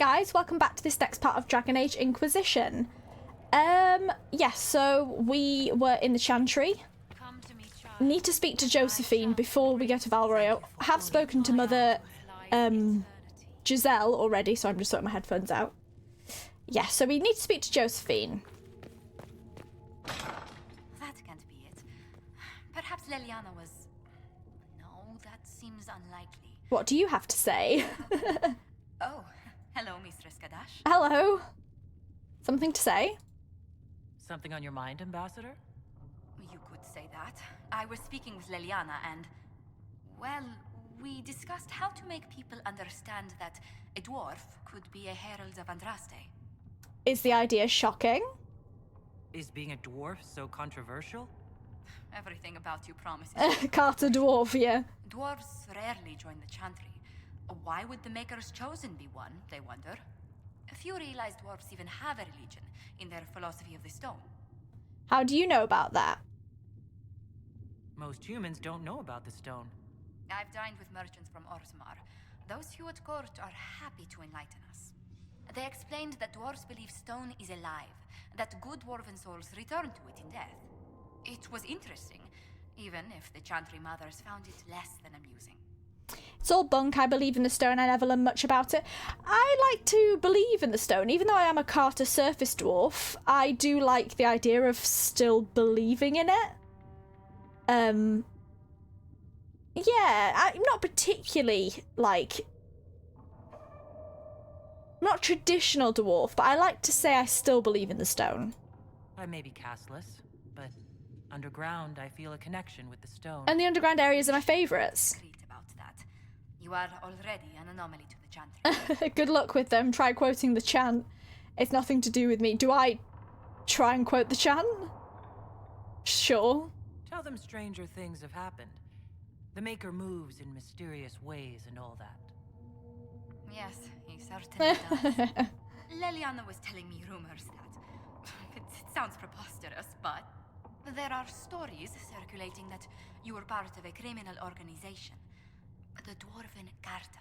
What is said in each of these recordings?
guys, welcome back to this next part of DragonAge Inquisition. Yes, so we were in the Chantry. Need to speak to Josephine before we go to Val Royeaux. I have spoken to Mother Giselle already, so I'm just sorting my headphones out. Yeah, so we need to speak to Josephine. That can't be it. Perhaps Leliana was... No, that seems unlikely. What do you have to say? Oh, hello, Mistress Cadash. Hello. Something to say? Something on your mind, Ambassador? You could say that. I was speaking with Leliana and... Well, we discussed how to make people understand that a dwarf could be a herald of Andraste. Is the idea shocking? Is being a dwarf so controversial? Everything about you promises. Carter dwarf, yeah. Dwarves rarely join the Chantry. Why would the Maker's Chosen be one, they wonder? Few realize dwarves even have a religion in their philosophy of the stone. How do you know about that? Most humans don't know about the stone. I've dined with merchants from Orzammar. Those few at court are happy to enlighten us. They explained that dwarves believe stone is alive, that good dwarven souls return to it in death. It was interesting, even if the Chantry mothers found it less than amusing. It's all bunk. I believe in the stone. I never learned much about it. I like to believe in the stone. Even though I am a Carter surface dwarf, I do like the idea of still believing in it. Yeah, I'm not particularly, like... not traditional dwarf, but I like to say I still believe in the stone. I may be castless, but underground I feel a connection with the stone. And the underground areas are my favourites. About that. You are already an anomaly to the Chantry. Good luck with them. Try quoting the chant. It's nothing to do with me. Do I try and quote the chant? Sure. Tell them stranger things have happened. The Maker moves in mysterious ways and all that. Yes, he certainly does. Leliana was telling me rumors that... it sounds preposterous, but... there are stories circulating that you were part of a criminal organization. The Dwarven Carta.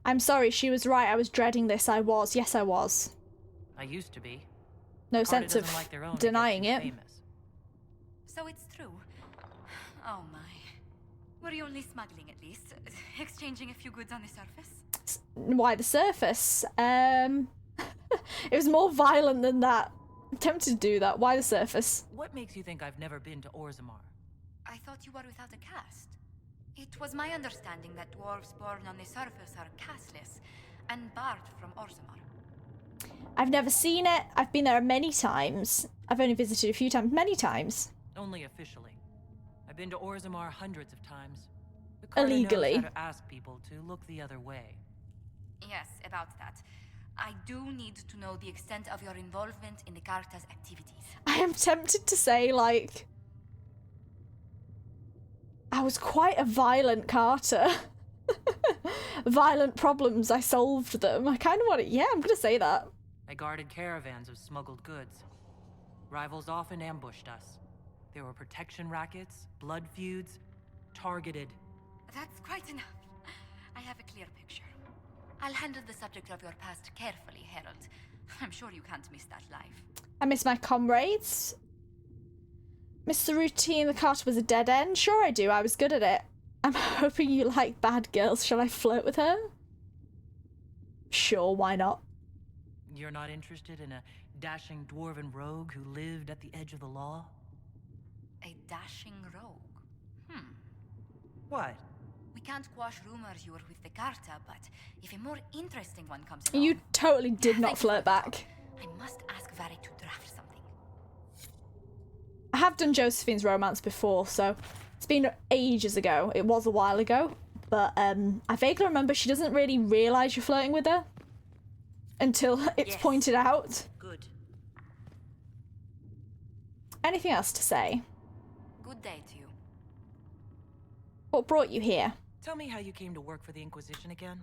I'm sorry, she was right. I was dreading this. I was. Yes, I was. I used to be. No Carta sense of doesn't like their own denying to get it. too famous. So it's true. Oh my. Were you only smuggling at least? Exchanging a few goods on the surface? Why the surface? It was more violent than that. I'm tempted to do that. Why the surface? What makes you think I've never been to Orzammar? I thought you were without a caste. It was my understanding that dwarves born on the surface are casteless and barred from Orzammar. I've never seen it. I've been there many times. I've only visited a few times. Many times. Only officially. I've been to Orzammar hundreds of times. The Carta Illegally. knows how to ask people to look the other way. Yes, about that. I do need to know the extent of your involvement in the Carta's activities. I am tempted to say, like... I was quite a violent Carter. Violent problems, I solved them. I kind of want to... yeah, I'm going to say that. I guarded caravans of smuggled goods. Rivals often ambushed us. There were protection rackets, blood feuds, targeted. That's quite enough. I have a clear picture. I'll handle the subject of your past carefully, Herald. I'm sure you can't miss that life. I miss my comrades. Miss the routine, the Carter was a dead end. Sure I do, I was good at it. I'm hoping you like bad girls. Shall I flirt with her? Sure, why not? You're not interested in a dashing Dwarven Rogue who lived at the edge of the law? A dashing rogue? What? We can't quash rumors you were with the Carta, but if a more interesting one comes along... You totally did not Thanks for flirt the back. talk. I must ask Varric to draft something. I have done Josephine's romance before, so it's been ages ago. It was a while ago, but I vaguely remember she doesn't really realise you're flirting with her until it's pointed out. Good. Anything else to say? Good day to you. What brought you here? Tell me how you came to work for the Inquisition again?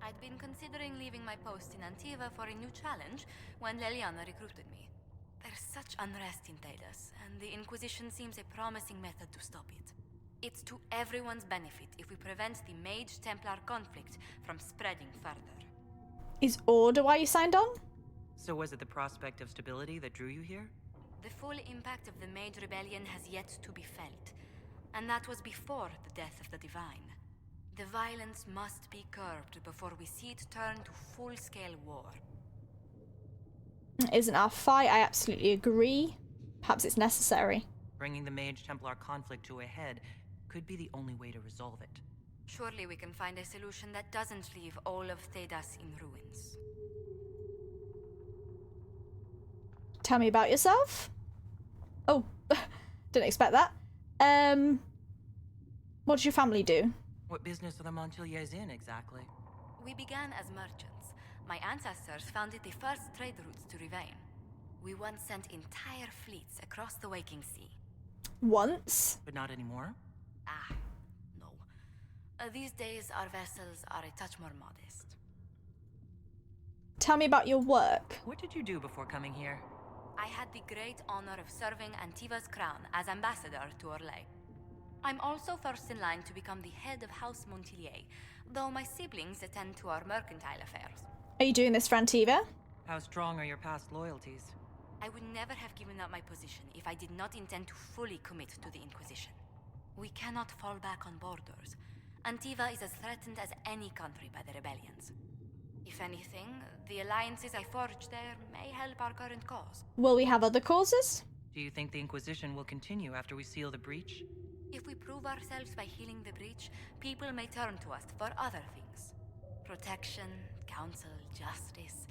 I'd been considering leaving my post in Antiva for a new challenge when Leliana recruited me. There's such unrest in Talos, and the Inquisition seems a promising method to stop it. It's to everyone's benefit if we prevent the Mage-Templar conflict from spreading further. Is order why you signed on? So was it the prospect of stability that drew you here? The full impact of the Mage Rebellion has yet to be felt, and that was before the death of the Divine. The violence must be curbed before we see it turn to full-scale war. Isn't our fight? I absolutely agree. Perhaps it's necessary. Bringing the Mage Templar conflict to a head could be the only way to resolve it. Surely we can find a solution that doesn't leave all of Thedas in ruins. Tell me about yourself. Oh, didn't expect that. What does your family do? What business are the Montiliers in, exactly? We began as merchants. My ancestors founded the first trade routes to Rivain. We once sent entire fleets across the Waking Sea. Once? But not anymore? Ah, no. These days, our vessels are a touch more modest. Tell me about your work. What did you do before coming here? I had the great honor of serving Antiva's crown as ambassador to Orlais. I'm also first in line to become the head of House Montilier, though my siblings attend to our mercantile affairs. Are you doing this for Antiva? How strong are your past loyalties? I would never have given up my position if I did not intend to fully commit to the Inquisition. We cannot fall back on borders. Antiva is as threatened as any country by the rebellions. If anything, the alliances I forged there may help our current cause. Will we have other causes? Do you think the Inquisition will continue after we seal the breach? If we prove ourselves by healing the breach, people may turn to us for other things. Protection, counsel, justice.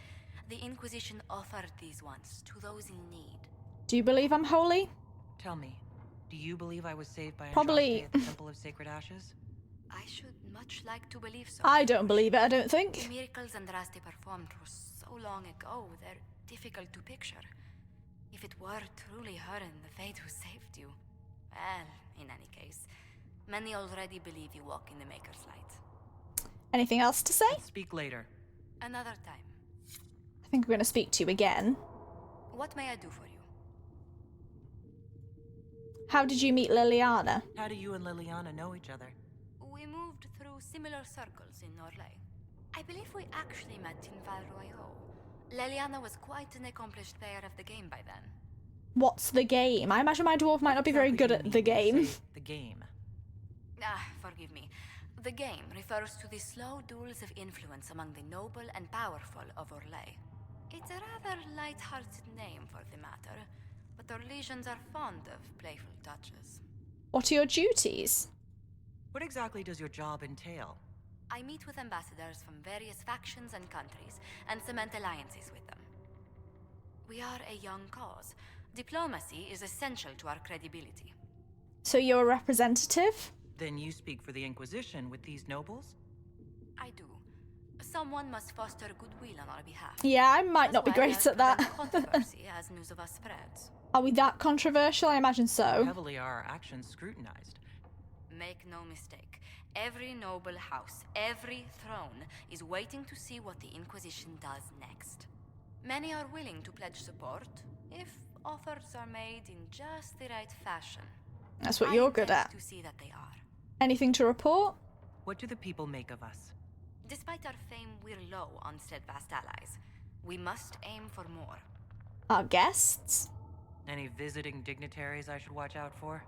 The Inquisition offered these once to those in need. Do you believe I'm holy? Tell me, do you believe I was saved by Probably. Andraste at the Temple of Sacred Ashes? I should much like to believe so. I don't believe it, I don't The think. miracles Andraste performed were so long ago, they're difficult to picture. If it were truly her and the Fate who saved you, well, in any case, many already believe you walk in the Maker's light. Anything else to say? Let's speak later. Another time. I think we're going to speak to you again. What may I do for you? How did you meet Liliana? How do you and Liliana know each other? We moved through similar circles in Orlais. I believe we actually met in Val Royeaux. Liliana was quite an accomplished player of the game by then. What's the game? I imagine my dwarf might not be very good at the game. The game. Forgive me. The game refers to the slow duels of influence among the noble and powerful of Orlais. It's a rather light-hearted name for the matter, but Orlesians are fond of playful touches. What are your duties? What exactly does your job entail? I meet with ambassadors from various factions and countries and cement alliances with them. We are a young cause. Diplomacy is essential to our credibility. So you're a representative? Then you speak for the Inquisition with these nobles? I do. Someone must foster goodwill on our behalf. Yeah, I might as not be well great as at that. prevent controversy as news of us spreads. Are we that controversial? I imagine so. Heavily are our actions scrutinized. Make no mistake. Every noble house, every throne, is waiting to see what the Inquisition does next. Many are willing to pledge support, if offers are made in just the right fashion. That's what you're good I at. intend to see that they are. Anything to report? What do the people make of us? Despite our fame, we're low on steadfast allies. We must aim for more. Our guests? Any visiting dignitaries I should watch out for?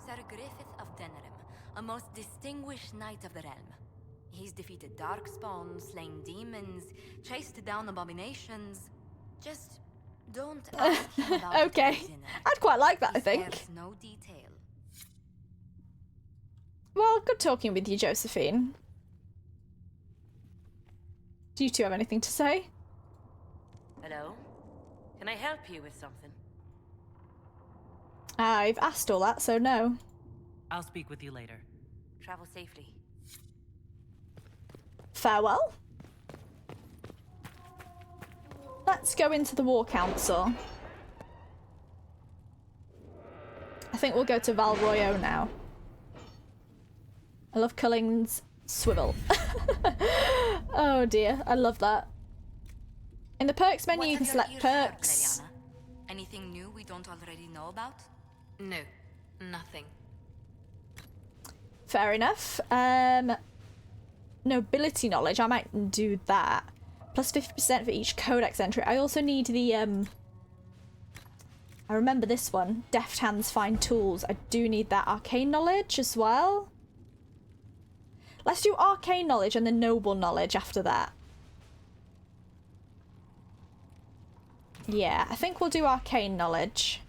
Sir Griffith of Denerim, a most distinguished knight of the realm. He's defeated darkspawn, slain demons, chased down abominations. Just don't ask him about Okay. the prisoner. I'd quite like that, I He think. spares no detail. Well, good talking with you, Josephine. Do you two have anything to say? Hello? Can I help you with something? I've asked all that, so no. I'll speak with you later. Travel safely. Farewell. Let's go into the War Council. I think we'll go to Val Royeaux now. I love Culling's swivel. Oh dear, I love that. In the perks menu, What you can have your select ears heard, perks. Leliana? Anything new we don't already know about? No, nothing. Fair enough. Nobility knowledge, I might do that. Plus 50% for each codex entry. I also need the, I remember this one. Deft hands find tools. I do need that arcane knowledge as well. Let's do arcane knowledge and then noble knowledge after that. Yeah, I think we'll do arcane knowledge.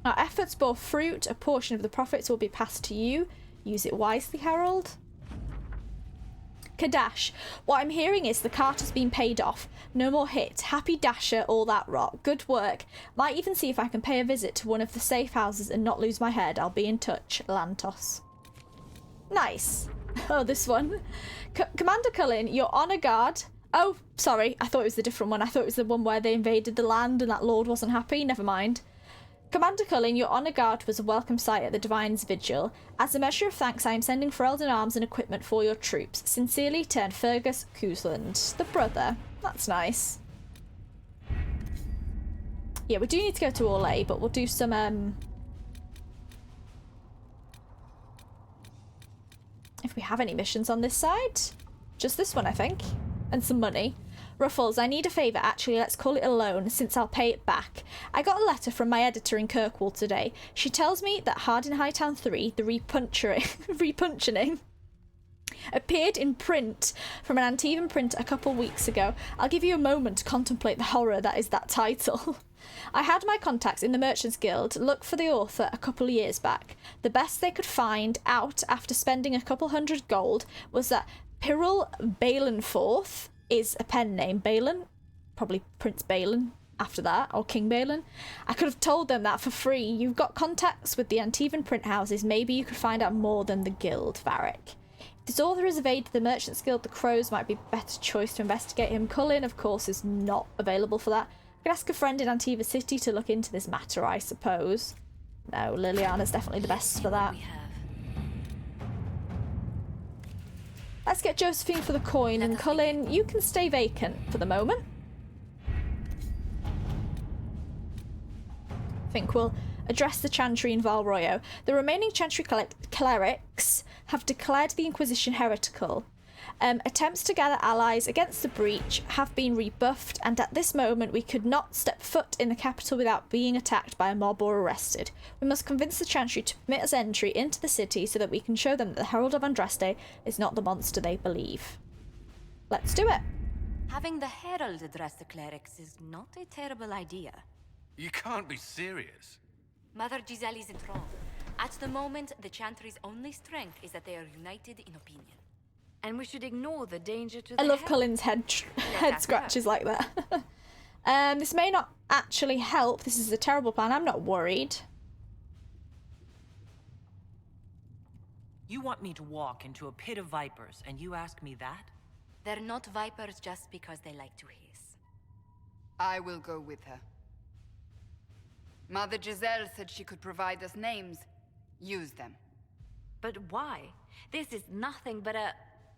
Our efforts bore fruit. A portion of the profits will be passed to you. Use it wisely, Harold. Cadash. What I'm hearing is the cart has been paid off. No more hits. Happy Dasher, all that rot. Good work. Might even see if I can pay a visit to one of the safe houses and not lose my head. I'll be in touch. Lantos. Nice. Oh, this one. Commander Cullen, you're on a guard. Oh, sorry. I thought it was the different one. I thought it was the one where they invaded the land and that lord wasn't happy. Never mind. Commander Cullen, your honour guard was a welcome sight at the Divine's Vigil. As a measure of thanks, I am sending Ferelden arms and equipment for your troops. Sincerely, Turn Fergus Cousland, the brother. That's nice. Yeah, we do need to go to Orlais, but we'll do some, if we have any missions on this side. Just this one, I think. And some money. Ruffles, I need a favour. Actually, let's call it a loan, since I'll pay it back. I got a letter from my editor in Kirkwall today. She tells me that Hard in Hightown 3, the repuncheoning, appeared in print from an Antivan print a couple weeks ago. I'll give you a moment to contemplate the horror that is that title. I had my contacts in the Merchants Guild look for the author a couple of years back. The best they could find out after spending a couple hundred gold was that Pyrrhul Balinforth is a pen name. Balin? Probably Prince Balin after that, or King Balin. I could have told them that for free. You've got contacts with the Antivan print houses. Maybe you could find out more than the guild, Varric. If this author has evaded the Merchants Guild, the Crows might be a better choice to investigate him. Cullen, of course, is not available for that. I could ask a friend in Antiva City to look into this matter, I suppose. No, Liliana's definitely the best for that. Let's get Josephine for the coin, and Cullen, you can stay vacant for the moment. I think we'll address the Chantry in Val Royeaux. The remaining Chantry clerics have declared the Inquisition heretical. Attempts to gather allies against the breach have been rebuffed, and at this moment we could not step foot in the capital without being attacked by a mob or arrested. We must convince the Chantry to permit us entry into the city so that we can show them that the Herald of Andraste is not the monster they believe. Let's do it. Having the Herald address the clerics is not a terrible idea. You can't be serious. Mother Giselle is enthralled. At the moment, the Chantry's only strength is that they are united in opinion. And we should ignore the danger to the I love Herald. Cullen's head scratches like that. This may not actually help. This is a terrible plan. I'm not worried. You want me to walk into a pit of vipers, and you ask me that? They're not vipers just because they like to hiss. I will go with her. Mother Giselle said she could provide us names. Use them. But why? This is nothing but a...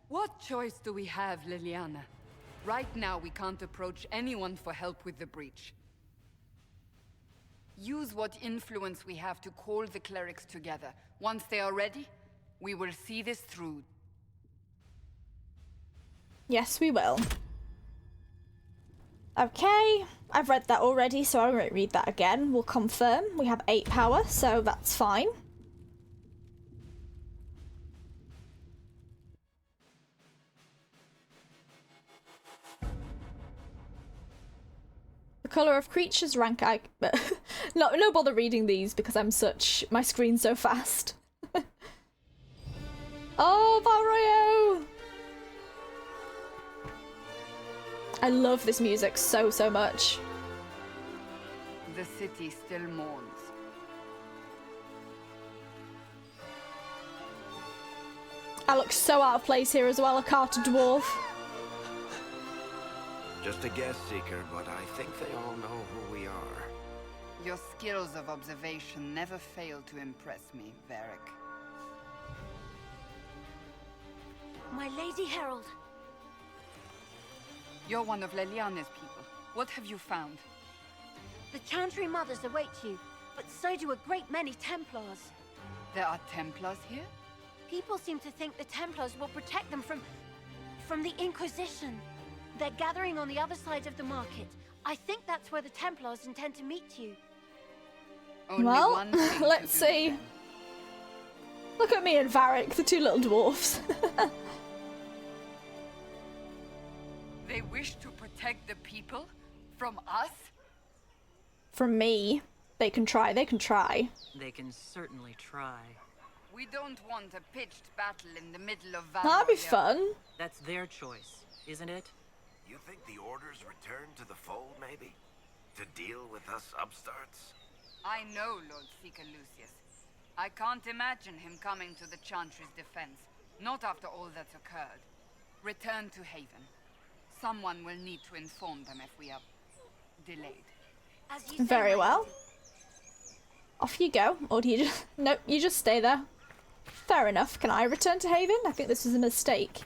What choice do we have, Liliana? Right now, we can't approach anyone for help with the breach. Use what influence we have to call the clerics together. Once they are ready, we will see this through. Yes, we will. Okay, I've read that already, so I won't read that again. We'll confirm. We have 8 power, so that's fine. Colour of creatures, rank I... no bother reading these because my screen's so fast. Oh, Val Royeaux! I love this music so much. The city still mourns. I look so out of place here as well, a carter dwarf. Just a guest seeker, but I think they all know who we are. Your skills of observation never fail to impress me, Varric. My Lady Herald. You're one of Leliana's people. What have you found? The Chantry Mothers await you, but so do a great many Templars. There are Templars here? People seem to think the Templars will protect them from the Inquisition. They're gathering on the other side of the market. I think that's where the Templars intend to meet you. Only Well, one thing to let's do see. then. Look at me and Varric, the two little dwarfs. They wish to protect the people? From us? From me. They can try, they can try. They can certainly try. We don't want a pitched battle in the middle of Val That'd be Royeaux. fun. That's their choice, isn't it? You think the orders return to the fold, maybe? To deal with us upstarts? I know Lord Seeker Lucius. I can't imagine him coming to the Chantry's defense. Not after all that's occurred. Return to Haven. Someone will need to inform them if we are delayed. As you say, Very my well. lord. Off you go. Or do you just... Nope, you just stay there. Fair enough. Can I return to Haven? I think this was a mistake.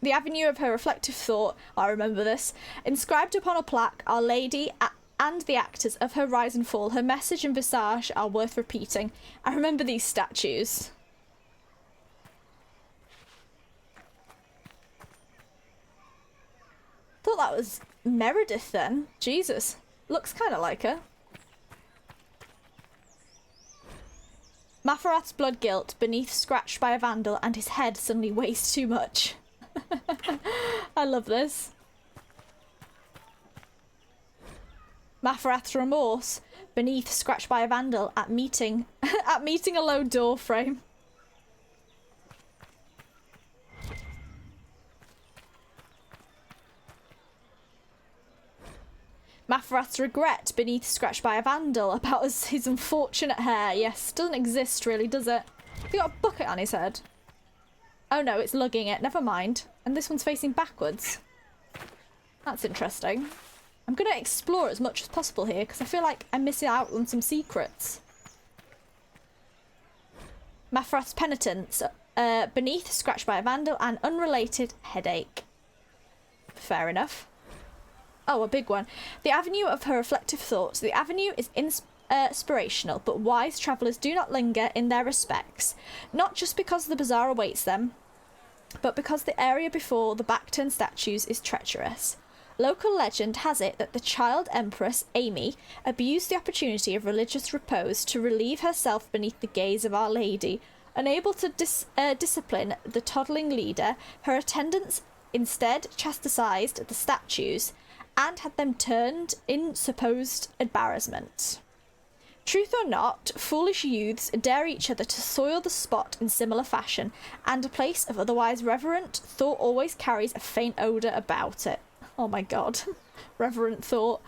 The avenue of her reflective thought, I remember this, inscribed upon a plaque, Our Lady and the actors of her rise and fall, her message and visage are worth repeating. I remember these statues. Thought that was Meredith then. Jesus. Looks kind of like her. Mafarath's blood guilt, beneath scratched by a vandal, and his head suddenly weighs too much. I love this. Mafarath's remorse, beneath scratched by a vandal, at meeting a low door frame. Mafarath's regret, beneath scratched by a vandal, about his unfortunate hair. Yes, doesn't exist really, does it? He got a bucket on his head. Oh no, it's lugging it. Never mind. And this one's facing backwards. That's interesting. I'm going to explore as much as possible here because I feel like I'm missing out on some secrets. Mafarath's penitence, beneath scratched by a vandal, and unrelated headache. Fair enough. Oh, a big one. The avenue of her reflective thoughts. The avenue is inspirational, but wise travellers do not linger in their respects. Not just because the bazaar awaits them, but because the area before the back-turned statues is treacherous. Local legend has it that the child empress, Amy, abused the opportunity of religious repose to relieve herself beneath the gaze of Our Lady. Unable to discipline the toddling leader, her attendants instead chastised the statues and had them turned in supposed embarrassment. Truth or not, foolish youths dare each other to soil the spot in similar fashion, and a place of otherwise reverent thought always carries a faint odour about it. Oh my god. Reverent thought.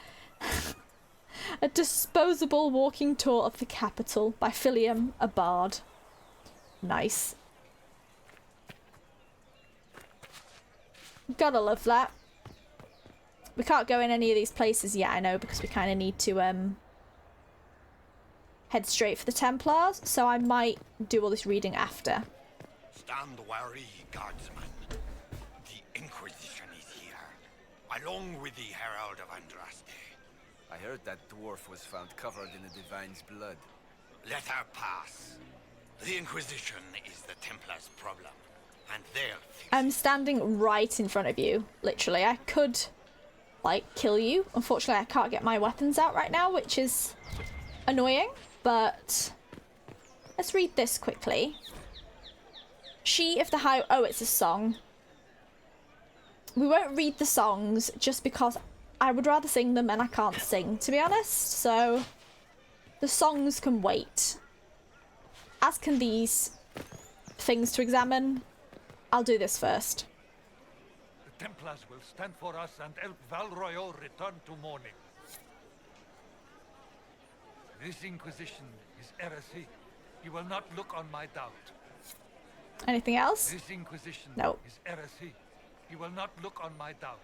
A disposable walking tour of the capital by Philium, a bard. Nice. Gotta love that. We can't go in any of these places yet, I know, because we kind of need to head straight for the Templars, so I might do all this reading after. Stand wary, guardsman. The Inquisition is here, along with the Herald of Andraste. I heard that dwarf was found covered in the Divine's blood. Let her pass. The Inquisition is the Templars' problem, and they'll fix it. I'm standing right in front of you, literally. I could, like, kill you. Unfortunately, I can't get my weapons out right now, which is annoying, but let's read this quickly. She of the High... Oh, it's a song. We won't read the songs just because I would rather sing them and I can't sing, to be honest, so the songs can wait. As can these things to examine. I'll do this first. The Templars will stand for us and help Val Royeaux return to mourning. This Inquisition is heresy. You will not look on my doubt. Anything else? This Inquisition No. is heresy. You will not look on my doubt.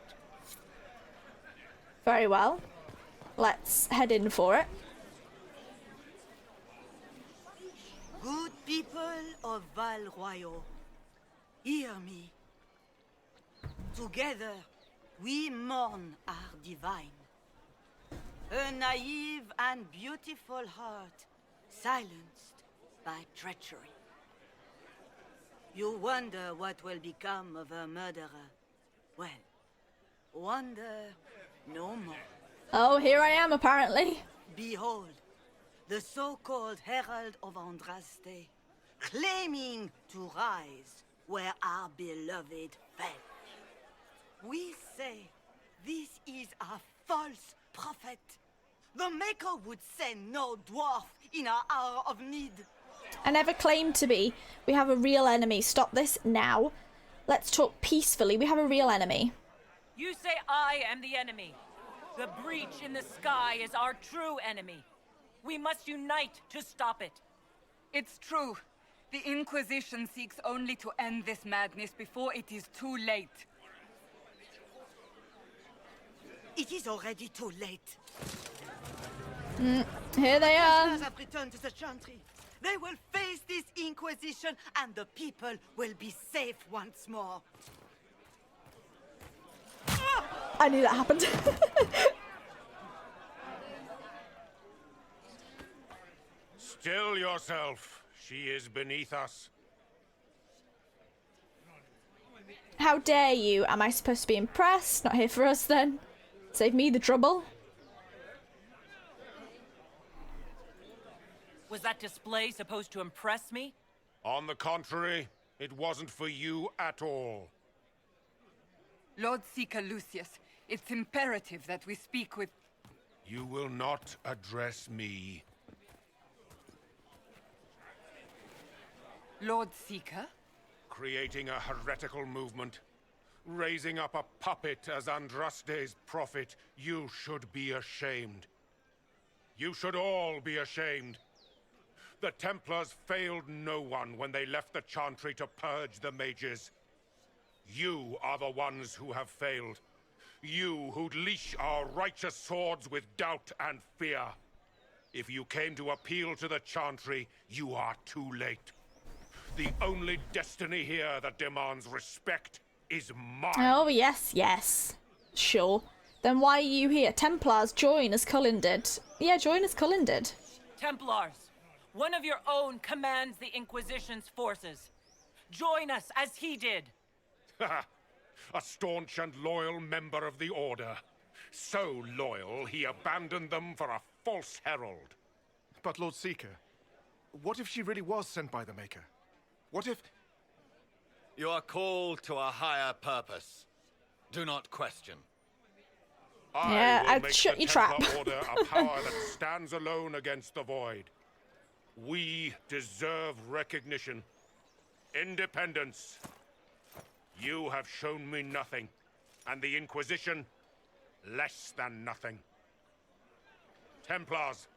Very well. Let's head in for it. Good people of Val Royeaux, hear me. Together, we mourn our divine. A naive and beautiful heart, silenced by treachery. You wonder what will become of a murderer. Well, wonder no more. Oh, here I am, apparently. Behold, the so-called Herald of Andraste, claiming to rise where our beloved fell. We say this is a false prophet. The Maker would send no dwarf in our hour of need. I never claimed to be. We have a real enemy. Stop this now. Let's talk peacefully. We have a real enemy. You say I am the enemy. The breach in the sky is our true enemy. We must unite to stop it. It's true. The Inquisition seeks only to end this madness before it is too late. It is already too late. Here they are. Prisoners have returned to the Chantry. They will face this Inquisition and the people will be safe once more. I knew that happened. Still yourself. She is beneath us. How dare you? Am I supposed to be impressed? Not here for us then. Save me the trouble. Was that display supposed to impress me? On the contrary, it wasn't for you at all. Lord Seeker Lucius, it's imperative that we speak with... You will not address me. Lord Seeker? Creating a heretical movement. Raising up a puppet as Andraste's prophet. You should be ashamed. You should all be ashamed. The Templars failed no one when they left the Chantry to purge the mages. You are the ones who have failed. You who'd leash our righteous swords with doubt and fear. If you came to appeal to the Chantry, you are too late. The only destiny here that demands respect is mine. Oh, yes, yes. Sure. Then why are you here? Templars, join as Cullen did. Yeah, join as Cullen did. Templars, one of your own commands the Inquisition's forces. Join us as he did. A staunch and loyal member of the Order. So loyal, he abandoned them for a false herald. But Lord Seeker, what if she really was sent by the Maker? What if... You are called to a higher purpose. Do not question. Yeah, I will I'd make shut the your Templar trap. Order a power that stands alone against the Void. We deserve recognition. Independence. You have shown me nothing, and the Inquisition, less than nothing. Templars,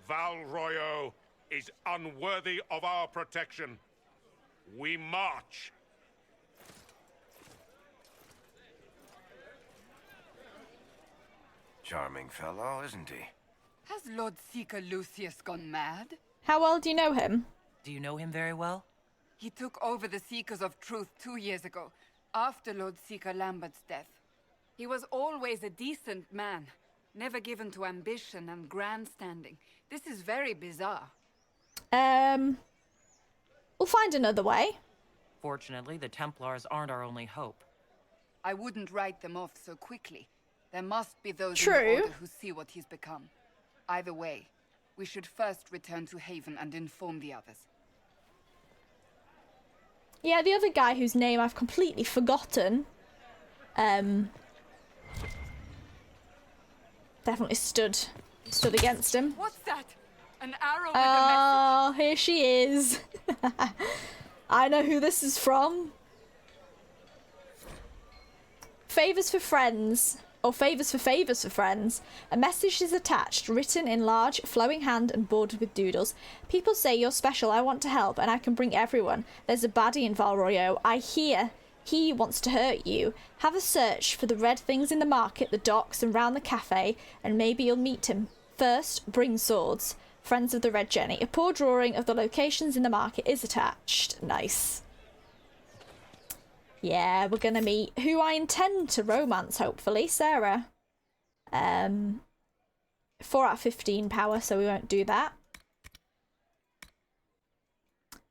Val Royeaux is unworthy of our protection. We march. Charming fellow, isn't he? Has Lord Seeker Lucius gone mad? How well do you know him? Do you know him very well? He took over the Seekers of Truth 2 years ago, after Lord Seeker Lambert's death. He was always a decent man, never given to ambition and grandstanding. This is very bizarre. We'll find another way. Fortunately, the Templars aren't our only hope. I wouldn't write them off so quickly. There must be those in True. the Order who see what he's become. Either way, we should first return to Haven and inform the others. Yeah, the other guy whose name I've completely forgotten, definitely stood against him. What's that? An arrow with a Oh, here she is. I know who this is from. Favors for friends, or favors for friends. A message is attached, written in large, flowing hand and bordered with doodles. People say you're special, I want to help, and I can bring everyone. There's a baddie in Val Royeaux. I hear he wants to hurt you. Have a search for the red things in the market, the docks, and round the cafe, and maybe you'll meet him. First, bring swords. Friends of the Red Jenny. A poor drawing of the locations in the market is attached. Nice. Yeah, we're gonna meet who I intend to romance, hopefully, Sarah. 4 out of 15 power, so we won't do that.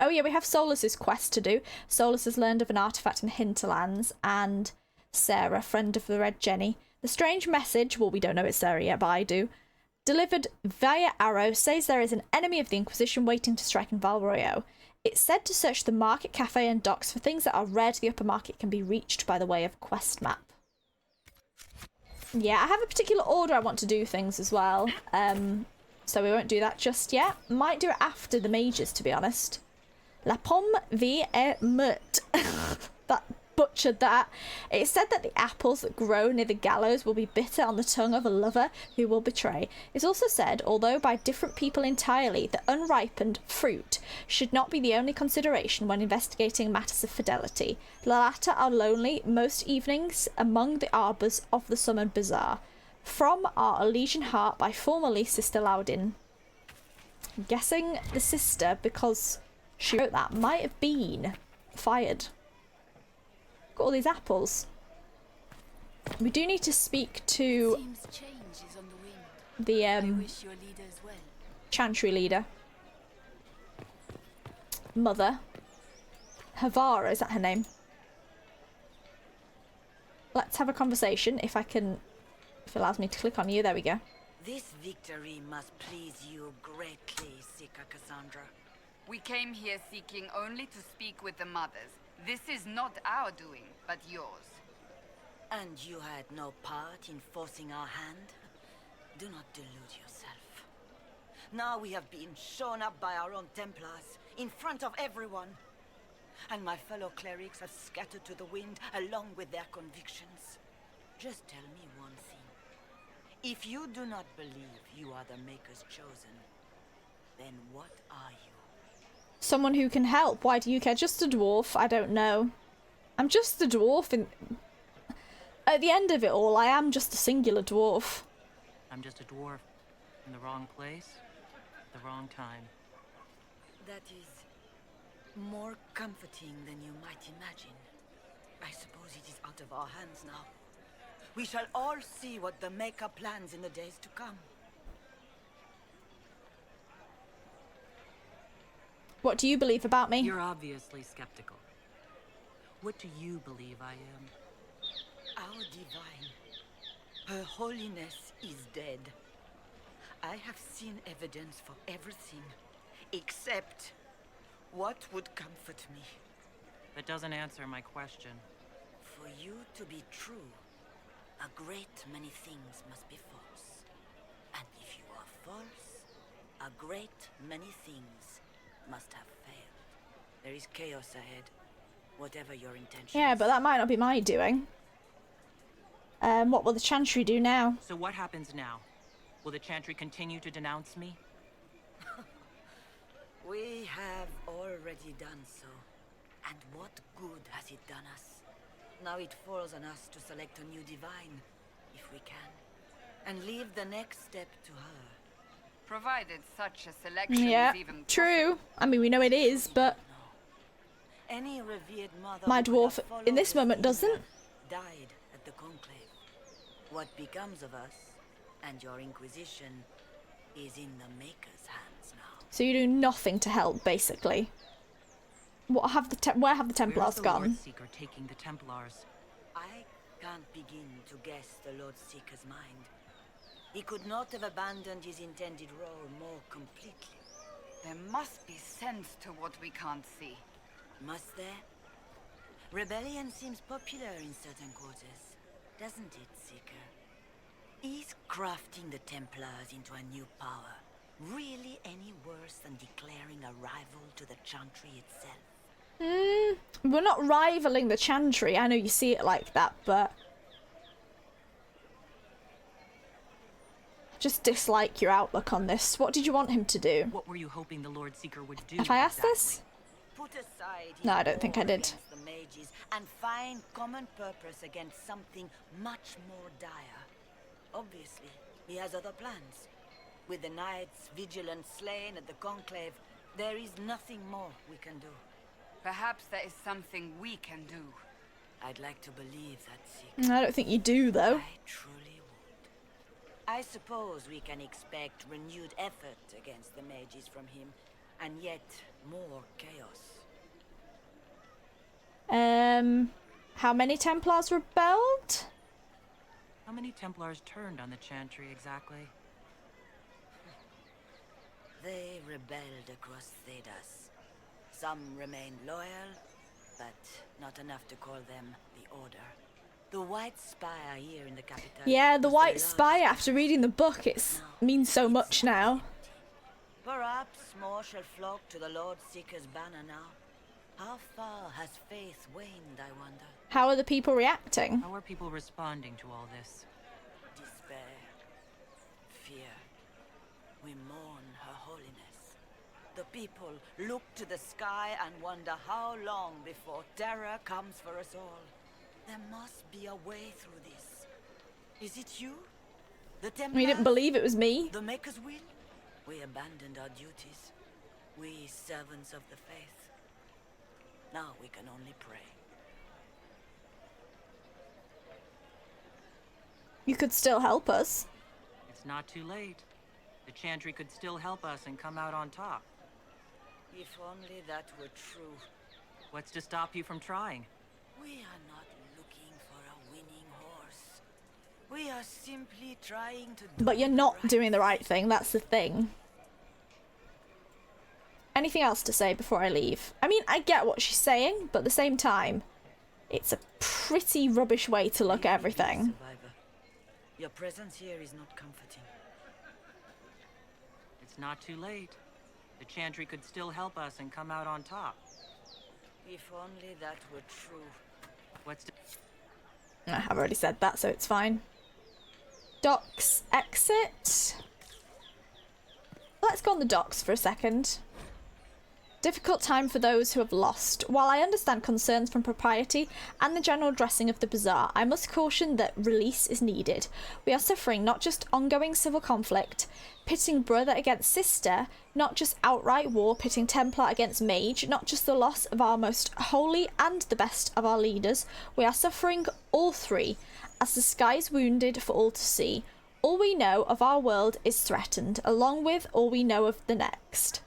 Oh yeah, we have Solus's quest to do. Solus has learned of an artifact in Hinterlands, and Sarah, friend of the Red Jenny. The strange message, well, we don't know it's Sarah yet, but I do, delivered via arrow, says there is an enemy of the Inquisition waiting to strike in Val Royeaux. It's said to search the market, cafe and docks for things that are rare to the upper market can be reached by the way of a quest map. Yeah, I have a particular order I want to do things as well, so we won't do that just yet. Might do it after the mages, to be honest. La pomme vie est morte. That butchered that. It's said that the apples that grow near the gallows will be bitter on the tongue of a lover who will betray. It's also said, although by different people entirely, that unripened fruit should not be the only consideration when investigating matters of fidelity. The latter are lonely most evenings among the arbours of the summoned bazaar. From our Elysian Heart by formerly Sister Loudon. I'm guessing the sister, because she wrote that, might have been fired. Got all these apples. We do need to speak to the Chantry leader. Mother. Havara, is that her name? Let's have a conversation if I can, if it allows me to click on you. There we go. This victory must please you greatly, Sika Cassandra. We came here seeking only to speak with the mothers. This is not our doing, but yours. And you had no part in forcing our hand? Do not delude yourself. Now we have been shown up by our own Templars, in front of everyone. And my fellow clerics have scattered to the wind along with their convictions. Just tell me one thing. If you do not believe you are the Maker's chosen, then what are you? Someone who can help. Why do you care? Just a dwarf? I don't know. I'm just a dwarf. At the end of it all, I am just a singular dwarf. I'm just a dwarf in the wrong place, at the wrong time. That is more comforting than you might imagine. I suppose it is out of our hands now. We shall all see what the Maker plans in the days to come. What do you believe about me? You're obviously skeptical. What do you believe I am? Our divine. Her holiness is dead. I have seen evidence for everything, except what would comfort me. That doesn't answer my question. For you to be true, a great many things must be false. And if you are false, a great many things must have failed. There is chaos ahead, whatever your intention. Yeah, but that might not be my doing. What will the Chantry do now? So what happens now? Will the Chantry continue to denounce me? We have already done so. And what good has it done us? Now it falls on us to select a new divine, if we can, and leave the next step to her. Provided such a selection Yeah, is even true. I mean, we know it is, but any revered mother my dwarf in this moment doesn't. Died at the conclave. What becomes of us and your Inquisition is in the Maker's hands now. So you do nothing to help, basically. What have the where have the Templars gone? Lord Seeker taking the Templars? I can't begin to guess the Lord Seeker's mind. He could not have abandoned his intended role more completely. There must be sense to what we can't see. Must there? Rebellion seems popular in certain quarters, doesn't it, Seeker? Is crafting the Templars into a new power really any worse than declaring a rival to the Chantry itself? We're not rivaling the Chantry. I know you see it like that, but just dislike your outlook on this. What did you want him to do? What were you hoping the Lord Seeker would do? Have I asked this? Put aside No, I don't think I did. against the mages and find common purpose against something much more dire. Obviously, he has other plans. With the knights vigilant slain at the conclave, there is nothing more we can do. Perhaps there is something we can do. I'd like to believe that, Seeker. I don't think you do, though. I truly would. I suppose we can expect renewed effort against the mages from him, and yet more chaos. How many Templars rebelled? How many Templars turned on the Chantry exactly? They rebelled across Thedas. Some remained loyal, but not enough to call them the Order. The White Spire here in the capital... Yeah, the White Spire, after reading the book, it means so much now. Perhaps more shall flock to the Lord Seeker's banner now. How far has faith waned, I wonder? How are the people reacting? How are people responding to all this? Despair. Fear. We mourn her holiness. The people look to the sky and wonder how long before terror comes for us all. There must be a way through this. Is it you? The Templars? We didn't believe it was me. The Maker's will? We abandoned our duties. We servants of the faith. Now we can only pray. You could still help us. It's not too late. The Chantry could still help us and come out on top. If only that were true. What's to stop you from trying? We are not looking for a winning horse. We are simply trying to do But you're not doing the right thing, that's the thing. Anything else to say before I leave? I mean, I get what she's saying, but at the same time, it's a pretty rubbish way to look at everything. Your presence here is not comforting. It's not too late. The Chantry could still help us and come out on top. If only that were true. What's to... I've already said that, so it's fine. Docks exit. Let's go on the docks for a second. Difficult time for those who have lost. While I understand concerns from propriety and the general dressing of the bazaar, I must caution that release is needed. We are suffering not just ongoing civil conflict, pitting brother against sister, not just outright war pitting Templar against mage, not just the loss of our most holy and the best of our leaders. We are suffering all three, as the sky is wounded for all to see. All we know of our world is threatened, along with all we know of the next.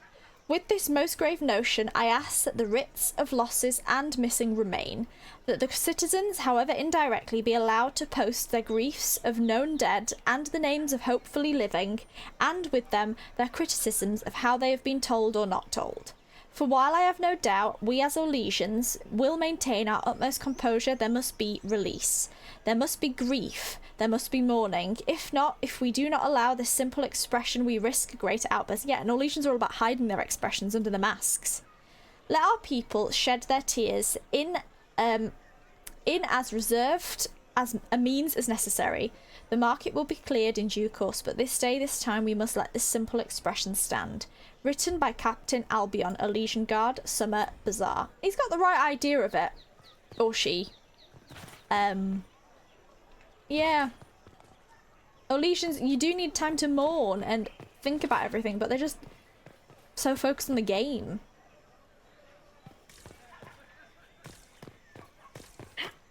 With this most grave notion, I ask that the writs of losses and missing remain, that the citizens, however indirectly, be allowed to post their griefs of known dead and the names of hopefully living, and with them their criticisms of how they have been told or not told. For while I have no doubt we as Orlesians will maintain our utmost composure, there must be release. There must be grief. There must be mourning. If not, if we do not allow this simple expression, we risk a greater outburst. Yeah, and Orlesians are all about hiding their expressions under the masks. Let our people shed their tears in as reserved as a means as necessary. The market will be cleared in due course, but this day, this time, we must let this simple expression stand. Written by Captain Albion, Elysian Guard, Summer Bazaar. He's got the right idea of it. Or she. Yeah. Orlesians, you do need time to mourn and think about everything, but they're just so focused on the game.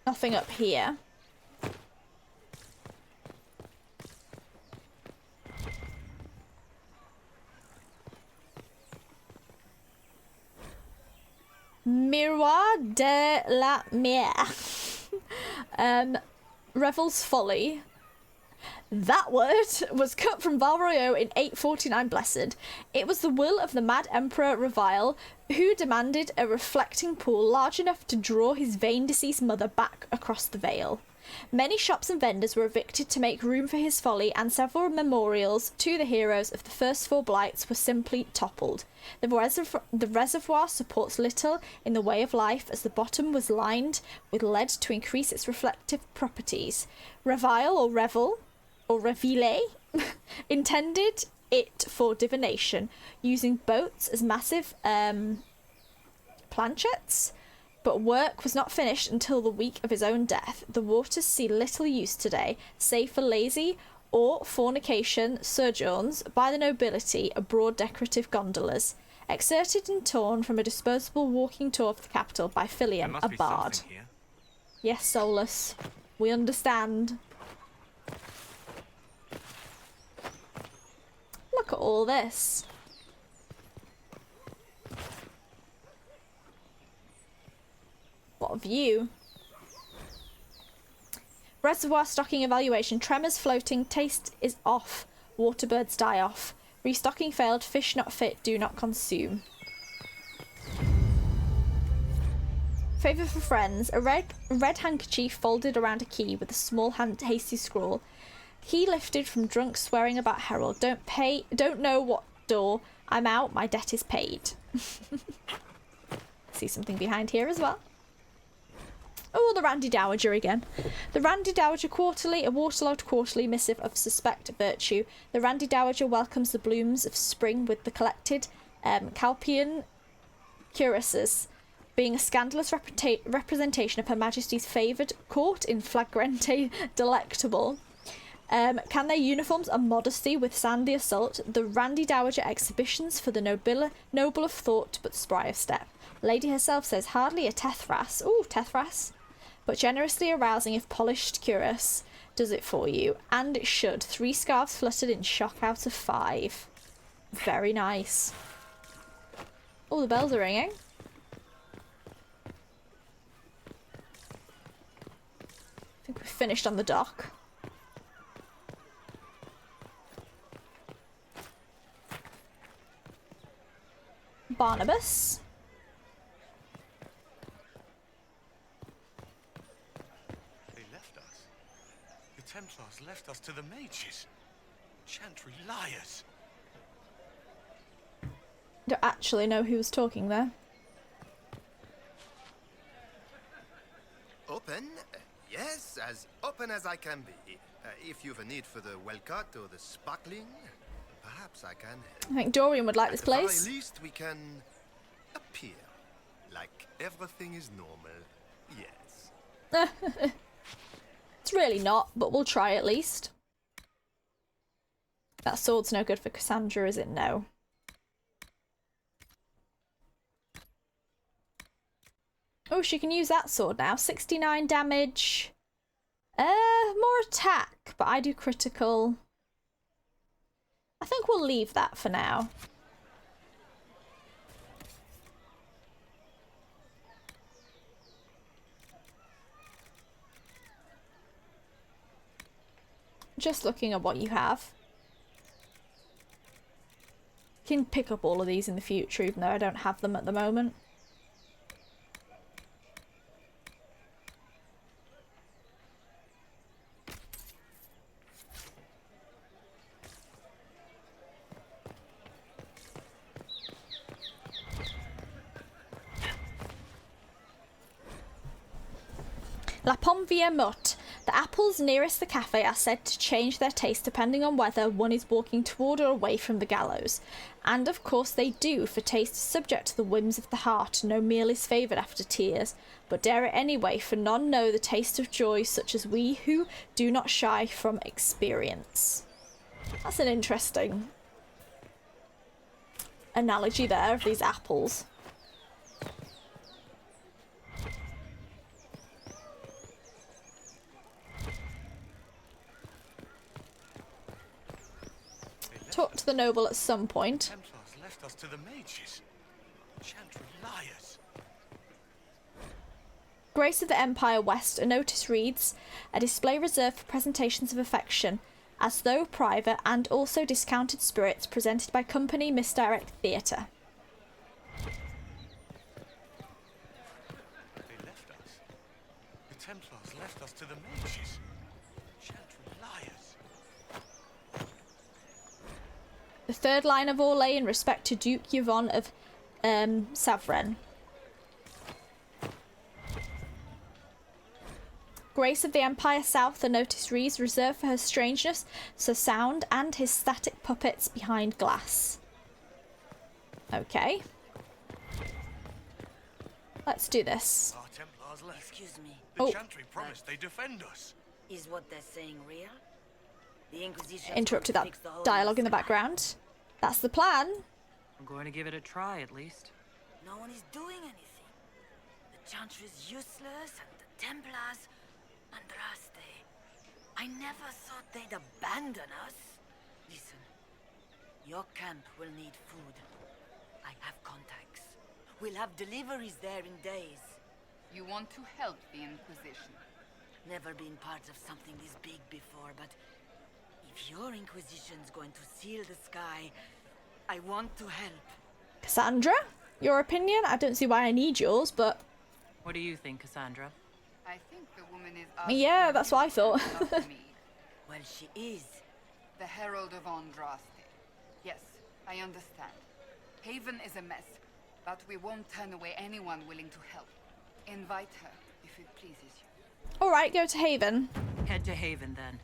Nothing up here. Miroir de la Mer. Revel's Folly. That word was cut from Val Royeaux in 849 Blessed. It was the will of the mad Emperor Revile, who demanded a reflecting pool large enough to draw his vain deceased mother back across the Vale. Many shops and vendors were evicted to make room for his folly, and several memorials to the heroes of the first four blights were simply toppled. The reservoir supports little in the way of life, as the bottom was lined with lead to increase its reflective properties. Revile or Revel, or Revile, intended it for divination, using boats as massive planchets. But work was not finished until the week of his own death. The waters see little use today, save for lazy or fornication sojourns by the nobility aboard decorative gondolas, excerpted and torn from a disposable walking tour of the capital by Philium, a bard. Yes, Solus, we understand. look at all this. What a view. Reservoir stocking evaluation. Tremors floating. Taste is off. Waterbirds die off. Restocking failed. Fish not fit. Do not consume. Favour for friends. A red handkerchief folded around a key with a small hasty scrawl. Key lifted from drunk swearing about Herald. Don't know what door. I'm out. My debt is paid. See something behind here as well. Oh, the Randy Dowager again. The Randy Dowager Quarterly, a waterlogged quarterly missive of suspect virtue. The Randy Dowager welcomes the blooms of spring with the collected Calpian cuirasses, being a scandalous representation of Her Majesty's favoured court in flagrante delectable. Can their uniforms and modesty withstand the assault? The Randy Dowager exhibitions for the noble of thought but spry of step. Lady herself says hardly a Tethras. Ooh, Tethras. But generously arousing if polished cuirass does it for you. And it should. 3 scarves fluttered in shock out of 5. Very nice. Oh, the bells are ringing. I think we've finished on the dock. Barnabas. Templars left us to the mages. Chantry liars. Don't actually know who was talking there. Open? Yes, as open as I can be. If you've a need for the well-cut or the sparkling, perhaps I can help. I think Dorian would like this place. At the very least, we can appear like everything is normal. Yes. It's really not, but we'll try at least. That sword's no good for Cassandra, is it? No. Oh, she can use that sword now. 69 damage. More attack, but I do critical. I think we'll leave that for now. Just looking at what you have. You can pick up all of these in the future, even though I don't have them at the moment. La Pomme Via Mut. The apples nearest the cafe are said to change their taste depending on whether one is walking toward or away from the gallows. And of course they do, for taste is subject to the whims of the heart. No meal is favoured after tears. But dare it anyway, for none know the taste of joy such as we who do not shy from experience. That's an interesting analogy there of these apples. Talk to the noble at some point. Templars left us to the mages. Chantry liars. Grace of the Empire West. A notice reads, a display reserved for presentations of affection, as though private, and also discounted spirits presented by Company Misdirect Theatre. They left us. The Templars left us to the mages. Chantry liars. The third line of Orlais in respect to Duke Yvonne of Savren. Grace of the Empire South, the notice reads, reserved for her strangeness, so sound, and his static puppets behind glass. Okay. Let's do this. Our Templars left. Excuse me. The Chantry promised they defend us. Is what they're saying real? The Inquisition Interrupted that dialogue in the background. That's the plan. I'm going to give it a try, at least. No one is doing anything. The Chantry is useless, and the Templars... Andraste. I never thought they'd abandon us. Listen. Your camp will need food. I have contacts. We'll have deliveries there in days. You want to help the Inquisition? Never been part of something this big before, but if your Inquisition's going to seal the sky, I want to help. Cassandra, your opinion? I don't see why I need yours, but... What do you think, Cassandra? I think the woman is yeah, that's what I thought. Well, she is. The Herald of Andraste. Yes, I understand. Haven is a mess, but we won't turn away anyone willing to help. Invite her, if it pleases you. Alright, go to Haven. Head to Haven, then.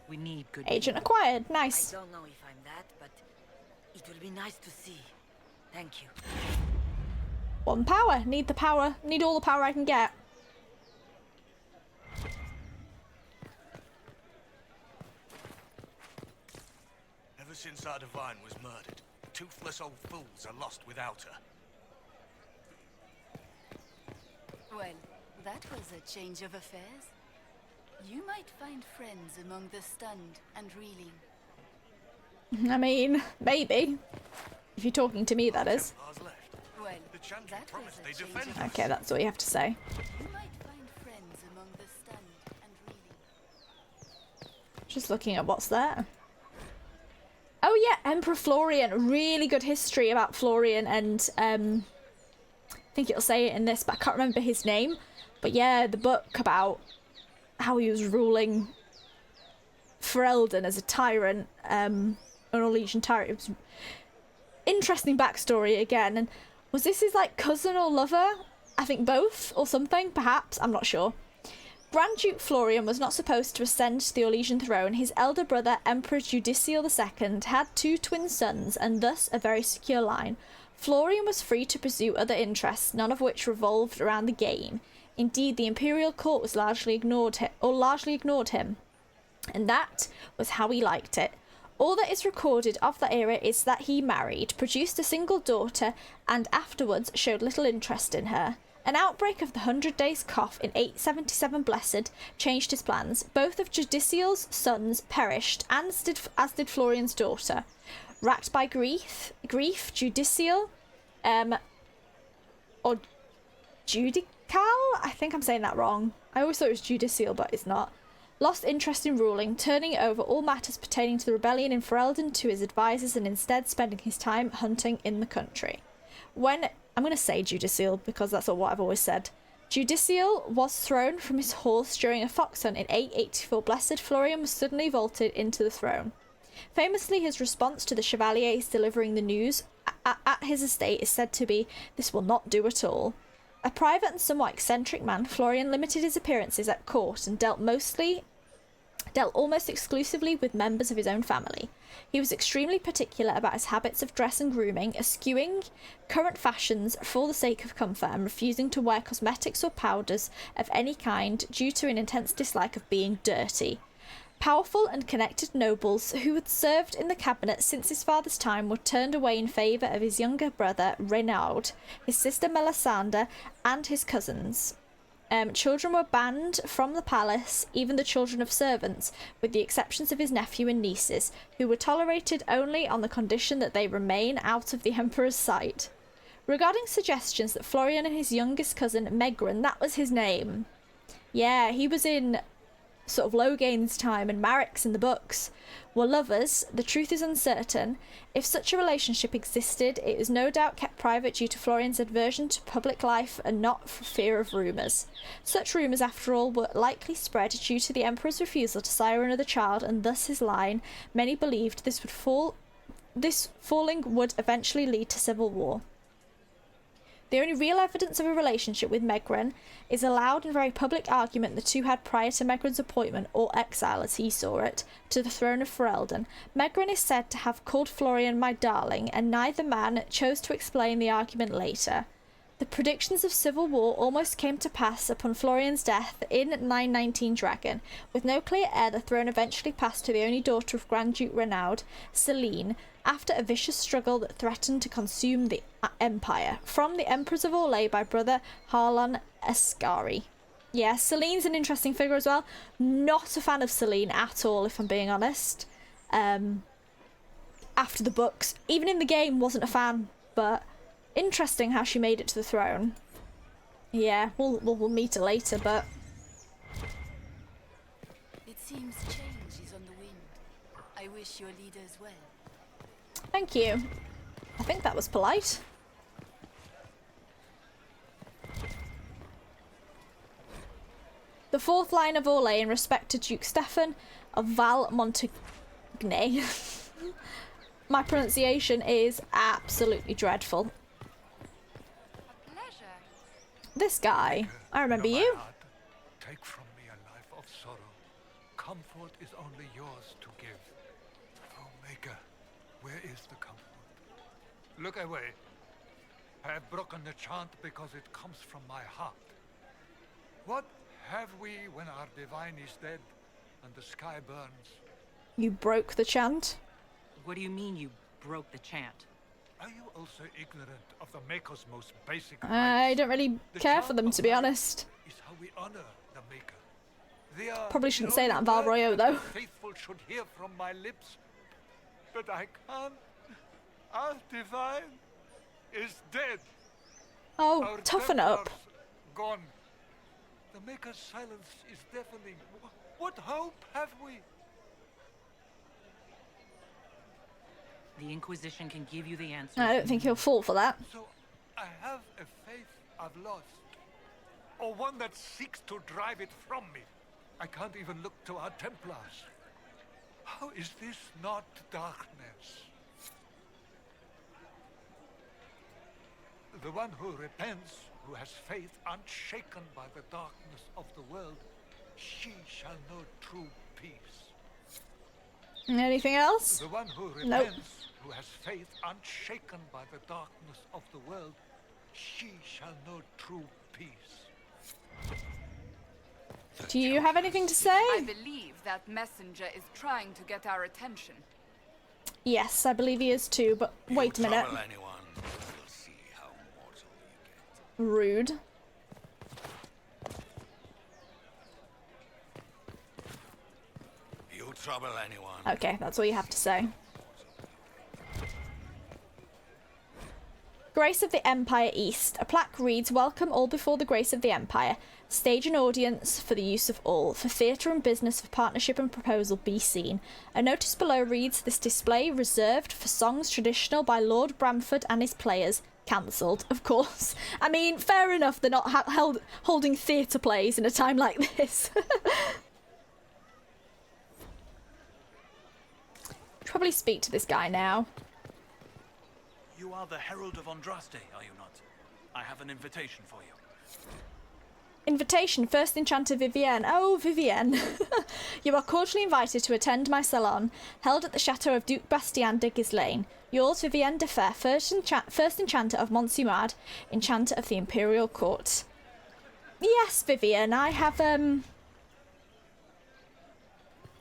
We need good Agent people. acquired. Nice. I don't know if I'm that, but it will be nice to see. Thank you. 1 power. Need the power. Need all the power I can get. Ever since our divine was murdered, toothless old fools are lost without her. Well, that was a change of affairs. You might find friends among the stunned and reeling. I mean, maybe. If you're talking to me, that is. Well, that was a change of affairs. Okay, that's all you have to say. You might find friends among the stunned and reeling. Just looking at what's there. Oh yeah, Emperor Florian. Really good history about Florian, and I think it'll say it in this, but I can't remember his name. But yeah, the book about how he was ruling Ferelden as a tyrant, an Orlesian tyrant. It was interesting backstory again. And was this his like cousin or lover? I think both or something, perhaps. I'm not sure. Grand Duke Florian was not supposed to ascend to the Orlesian throne. His elder brother, Emperor Judicial II, had 2 twin sons, and thus a very secure line. Florian was free to pursue other interests, none of which revolved around the game. Indeed, the imperial court was largely ignored him, and that was how he liked it. All that is recorded of that era is that he married, produced a single daughter, and afterwards showed little interest in her. An outbreak of the 100 Days cough in 877 Blessed changed his plans. Both of Judicial's sons perished, as did Florian's daughter. Racked by grief, Judicial, or Judical? I think I'm saying that wrong. I always thought it was Judicial, but it's not. Lost interest in ruling, turning over all matters pertaining to the rebellion in Ferelden to his advisors, and instead spending his time hunting in the country. When I'm going to say Judicial because that's what I've always said. Judicial was thrown from his horse during a fox hunt in 884 Blessed. Florian was suddenly vaulted into the throne. Famously, his response to the Chevaliers delivering the news at his estate is said to be, "This will not do at all." A private and somewhat eccentric man, Florian limited his appearances at court and dealt almost exclusively with members of his own family. He was extremely particular about his habits of dress and grooming, eschewing current fashions for the sake of comfort and refusing to wear cosmetics or powders of any kind due to an intense dislike of being dirty. Powerful and connected nobles who had served in the cabinet since his father's time were turned away in favour of his younger brother Renaud, his sister Melisande, and his cousins. Children were banned from the palace, even the children of servants, with the exceptions of his nephew and nieces, who were tolerated only on the condition that they remain out of the Emperor's sight. Regarding suggestions that Florian and his youngest cousin Megran, that was his name. Yeah, he was in sort of Logain's time and Marik's in the books, were lovers, the truth is uncertain. If such a relationship existed, it is no doubt kept private due to Florian's aversion to public life and not for fear of rumours. Such rumours, after all, were likely spread due to the Emperor's refusal to sire another child, and thus his line. Many believed this falling would eventually lead to civil war. The only real evidence of a relationship with Megran is a loud and very public argument the two had prior to Megran's appointment, or exile as he saw it, to the throne of Ferelden. Megran is said to have called Florian my darling, and neither man chose to explain the argument later. The predictions of civil war almost came to pass upon Florian's death in 919 Dragon. With no clear heir, the throne eventually passed to the only daughter of Grand Duke Renaud, Celine, after a vicious struggle that threatened to consume the empire, from the Emperors of Orlais by brother Harlan Escari. Yeah, Celine's an interesting figure as well. Not a fan of Celine at all, if I'm being honest. after the books. Even in the game, wasn't a fan, but interesting how she made it to the throne. Yeah, we'll meet her later, but It seems change is on the wind. I wish your leaders well. thank you. I think that was polite. The fourth line of Orlais in respect to Duke Stefan of Val Montagne. My pronunciation is absolutely dreadful. This guy, I remember you. Take from me a life of sorrow. Comfort is only yours to give. Oh, Maker, where is the comfort? Look away. I have broken the chant because it comes from my heart. What have we when our divine is dead and the sky burns? You broke the chant? What do you mean you broke the chant? Are you also ignorant of the Maker's most basic I rights? don't really care for them, to be honest. Is how we honor the Maker. They are Probably the shouldn't say that in only Val Royeaux, words though. that the faithful should hear from my lips, but I can't. Our divine is dead. Oh, Our toughen up. Templars gone. The Maker's silence is deafening. What hope have we? The Inquisition can give you the answers. I don't think he'll fall for that. So I have a faith I've lost, or one that seeks to drive it from me. I can't even look to our Templars. How is this not darkness? The one who repents, who has faith unshaken by the darkness of the world, she shall know true peace. Anything else? The one who repents, Nope. who has faith unshaken by the darkness of the world, she shall know true peace. Do you have anything to say? I believe that messenger is trying to get our attention. Yes, I believe he is too, but wait a minute. Trouble anyone, we'll see how mortal you get. Rude. You trouble anyone. Okay, that's all you have to say. Grace of the Empire East. A plaque reads, "Welcome all before the grace of the Empire. Stage and audience for the use of all. For theatre and business, for partnership and proposal, be seen." A notice below reads, "This display reserved for songs traditional by Lord Bramford and his players." Cancelled, of course. I mean, fair enough, they're not holding theatre plays in a time like this. Probably speak to this guy now. You are the Herald of Andraste, are you not? I have an invitation for you. Invitation, first enchanter Vivienne. Oh, Vivienne. You are cordially invited to attend my salon, held at the chateau of Duke Bastien de Gislaine. Yours, Vivienne de Fer, first enchanter of Montsumad, enchanter of the Imperial Court. Yes, Vivienne, I have,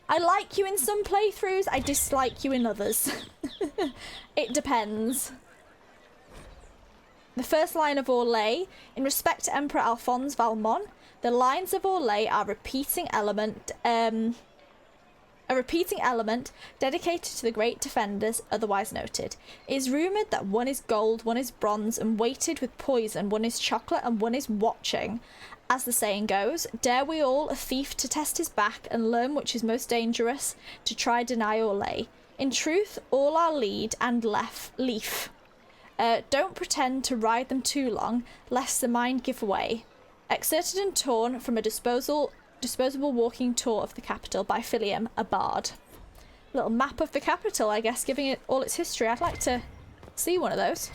I like you in some playthroughs, I dislike you in others. It depends. The first line of Orlais, in respect to Emperor Alphonse Valmont, the lines of Orlais are a repeating element dedicated to the great defenders, otherwise noted. It is rumoured that one is gold, one is bronze, and weighted with poison, one is chocolate, and one is watching. As the saying goes, dare we all a thief to test his back and learn which is most dangerous, to try deny Orlais. In truth, all are lead and leaf. Don't pretend to ride them too long, lest the mind give way. Excerpted and torn from a disposable walking tour of the capital by Philium, a bard. Little map of the capital, I guess, giving it all its history. I'd like to see one of those.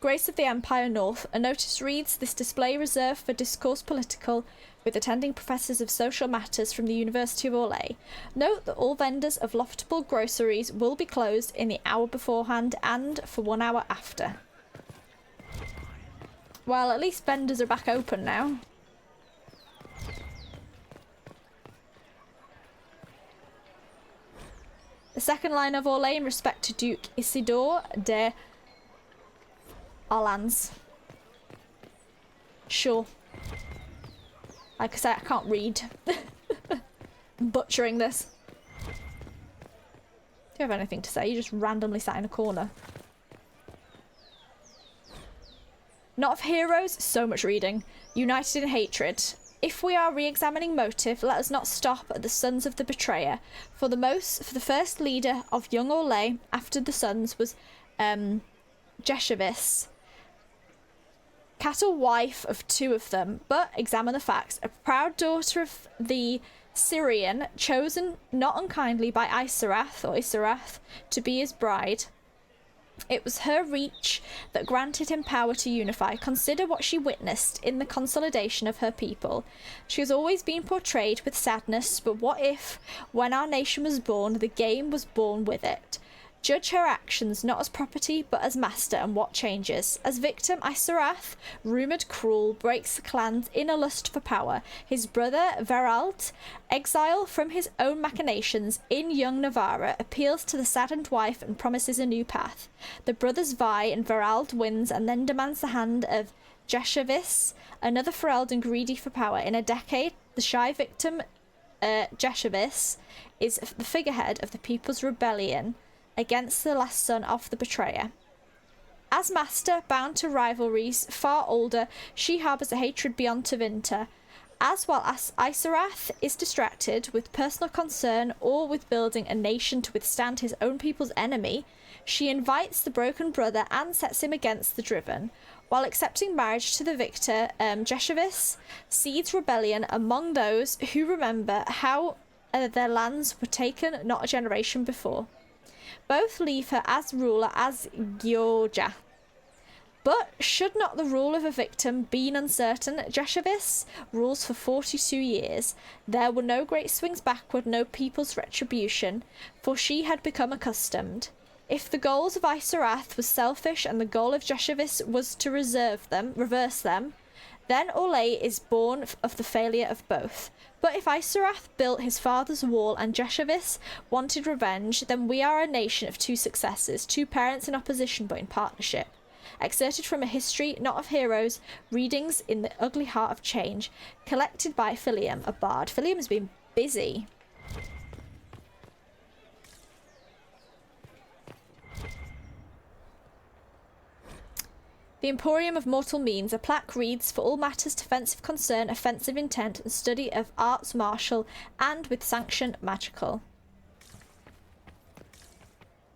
Grace of the Empire North. A notice reads, "This display reserved for discourse political with attending professors of social matters from the University of Orlais. Note that all vendors of loftable groceries will be closed in the hour beforehand and for 1 hour after." Well, at least vendors are back open now. The second line of Orlais in respect to Duke Isidore de Orleans. Sure. Like I said, I can't read. I'm butchering this. Do you have anything to say? You just randomly sat in a corner. Not of heroes, so much reading. United in hatred. If we are re-examining motive, let us not stop at the sons of the betrayer. For the first leader of young Orlais after the sons was Jeshavis, cattle wife of 2 of them. But examine the facts: a proud daughter of the Syrian, chosen not unkindly by Isarath to be his bride. It was her reach that granted him power to unify. Consider what she witnessed in the consolidation of her people. She has always been portrayed with sadness, but what if, when our nation was born, the game was born with it? Judge her actions not as property, but as master, and what changes. As victim, Isarath, rumoured cruel, breaks the clan's inner lust for power. His brother, Veralt, exile from his own machinations in young Navarra, appeals to the saddened wife and promises a new path. The brothers vie, and Veralt wins, and then demands the hand of Jeshavis, another Ferelden greedy for power. In a decade, the shy victim, Jeshavis, is the figurehead of the people's rebellion against the last son of the betrayer. As master, bound to rivalries, far older, she harbours a hatred beyond Tevinter. While Isarath is distracted with personal concern or with building a nation to withstand his own people's enemy, she invites the broken brother and sets him against the driven. While accepting marriage to the victor, Jeshavis seeds rebellion among those who remember how their lands were taken not a generation before. Both leave her as ruler as Gyorja. But should not the rule of a victim be uncertain? Jeshavis rules for 42 years. There were no great swings backward, no people's retribution, for she had become accustomed. If the goals of Isarath was selfish and the goal of Jeshavis was to reverse them, then Orlais is born of the failure of both. But if Isarath built his father's wall and Jeshavis wanted revenge, then we are a nation of 2 successors, 2 parents in opposition but in partnership. Excerpted from a history, not of heroes, readings in the ugly heart of change, collected by Philium, a bard. Philium has been busy. The Emporium of Mortal Means. A plaque reads, for all matters defensive concern, offensive intent, and study of arts martial, and with sanction magical.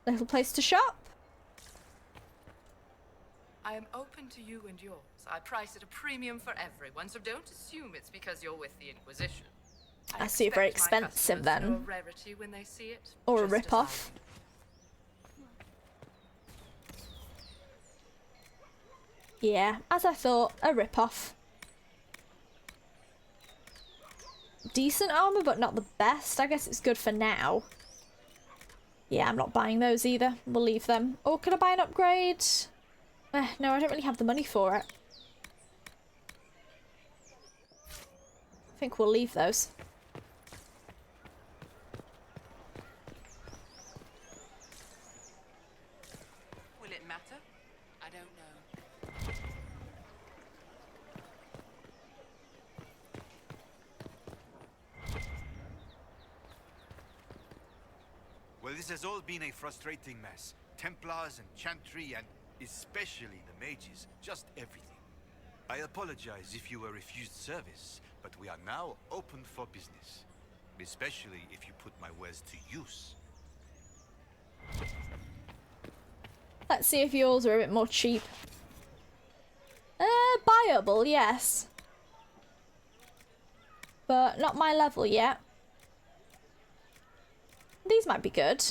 Little place to shop. I am open to you and yours. I price at a premium for everyone, so don't assume it's because you're with the Inquisition. I see it very expensive then. Know a rarity when they see it, or a rip-off. Yeah, as I thought, a rip-off. Decent armor, but not the best. I guess it's good for now. Yeah, I'm not buying those either. We'll leave them. Or could I buy an upgrade? No, I don't really have the money for it. I think we'll leave those. Will it matter? I don't know. Well, this has all been a frustrating mess. Templars and Chantry and especially the mages, just everything. I apologize if you were refused service, but we are now open for business. Especially if you put my wares to use. Let's see if yours are a bit more cheap. Buyable, yes. But not my level yet. These might be good.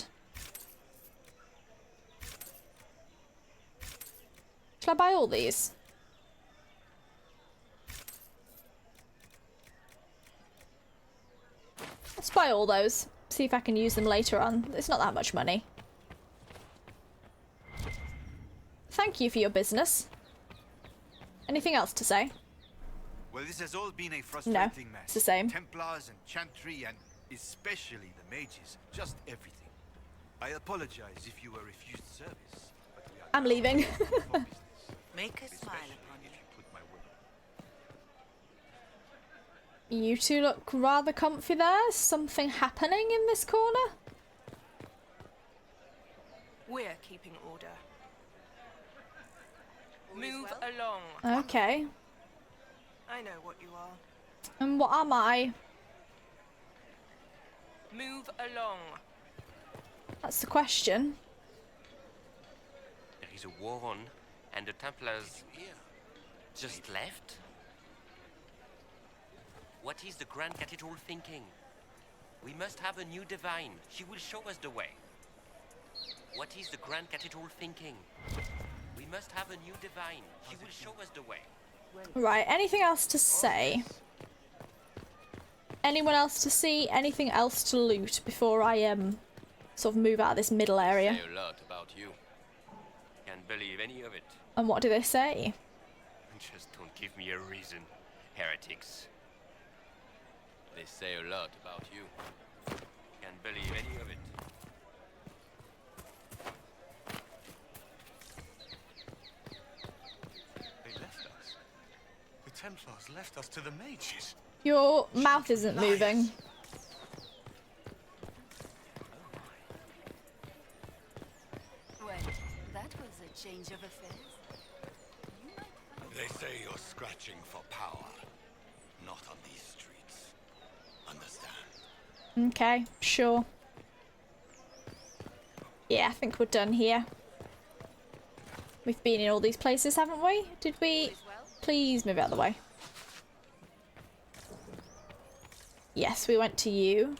Shall I buy all these? Let's buy all those. See if I can use them later on. It's not that much money. Thank you for your business. Anything else to say? Well, this has all been a frustrating mess. It's the same. Templars and Chantry and especially the mages, just everything. I apologize if you were refused service, but we are I'm leaving. Make a smile upon you. You two look rather comfy there. Something happening in this corner? We're keeping order. Move along. Okay. I know what you are. And what am I? Move along. That's the question. There is a war on, and the Templars just left? What is the Grand Cathedral thinking? We must have a new divine. She will show us the way. What is the Grand Cathedral thinking? We must have a new divine. She will show us the way. Right, anything else to say? Anyone else to see? Anything else to loot before I sort of move out of this middle area? Say a lot about you. Can't believe any of it. And what do they say? Just don't give me a reason, heretics. They say a lot about you. Can't believe any of it. They left us. The Templars left us to the mages. Your mouth isn't moving. Well, that was a change of affairs. They say you're scratching for power. Not on these streets. Understand? Okay, sure. Yeah, I think we're done here. We've been in all these places, haven't we? Did we? Please move out of the way. Yes, we went to you.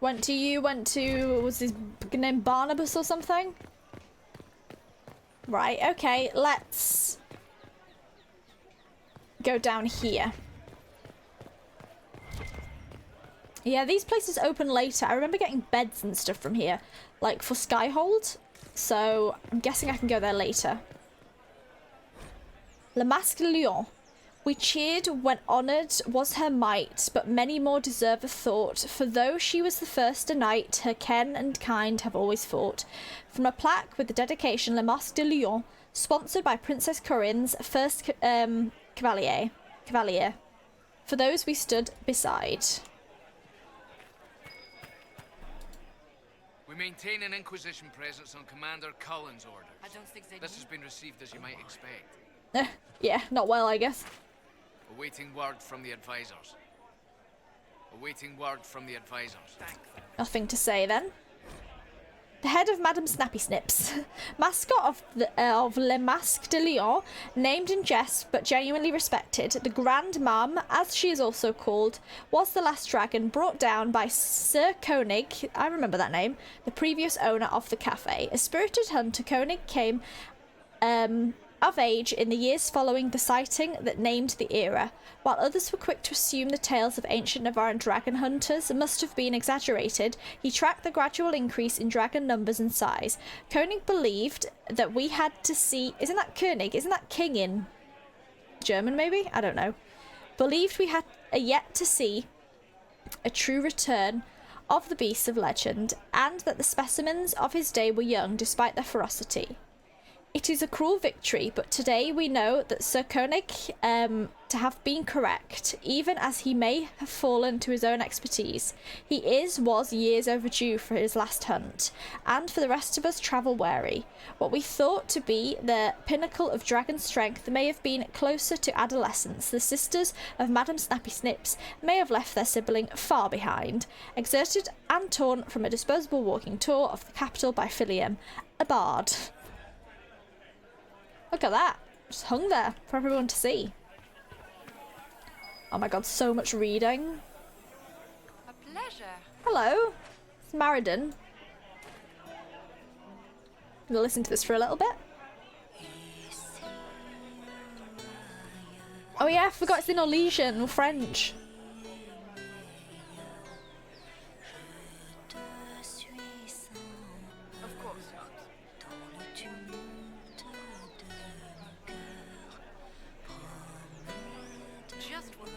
Went to you, went to, was his name Barnabas or something? Right, okay, let's go down here. Yeah, these places open later. I remember getting beds and stuff from here, like for Skyhold. So I'm guessing I can go there later. Le Masque de Lyon. We cheered when honoured was her might, but many more deserve a thought. For though she was the first a knight, her ken and kind have always fought. From a plaque with the dedication Le Masque de Lyon, sponsored by Princess Corinne's first cavalier. For those we stood beside. We maintain an Inquisition presence on Commander Cullen's orders. I don't think they This has been received as you might expect. Yeah, not well, I guess. Awaiting word from the advisors. Awaiting word from the advisors. Nothing to say then. The head of Madame Snappy Snips, mascot of Le Masque de Lyon, named in jest but genuinely respected, the Grand Mame, as she is also called, was the last dragon brought down by Sir Koenig, I remember that name, the previous owner of the cafe. A spirited hunter, Koenig came of age in the years following the sighting that named the era. While others were quick to assume the tales of ancient Navarran dragon hunters must have been exaggerated, he tracked the gradual increase in dragon numbers and size. Koenig believed that we had to see... Isn't that Koenig? Isn't that king in German, maybe? I don't know. Believed we had yet to see a true return of the beasts of legend, and that the specimens of his day were young despite their ferocity. It is a cruel victory, but today we know that Sir Koenig to have been correct, even as he may have fallen to his own expertise. He was years overdue for his last hunt, and for the rest of us travel wary. What we thought to be the pinnacle of dragon strength may have been closer to adolescence. The sisters of Madame Snappy Snips may have left their sibling far behind, exerted and torn from a disposable walking tour of the capital by Philium, a bard. Look at that. Just hung there for everyone to see. Oh my god, so much reading. A pleasure. Hello. It's Maridon. I'm gonna listen to this for a little bit. Oh yeah, I forgot it's in Norwegian or French. Of course not. Just what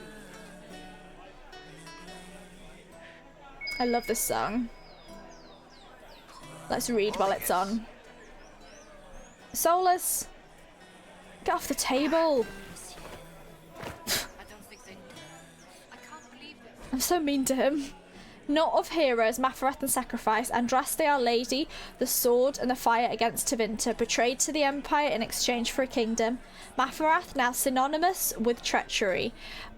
I love this song. Let's read while it's on. Solus! Get off the table! I'm so mean to him. Not of heroes, Mafarath and sacrifice, Andraste our lady, the sword and the fire against Tevinter, betrayed to the Empire in exchange for a kingdom. Mafarath now synonymous with treachery.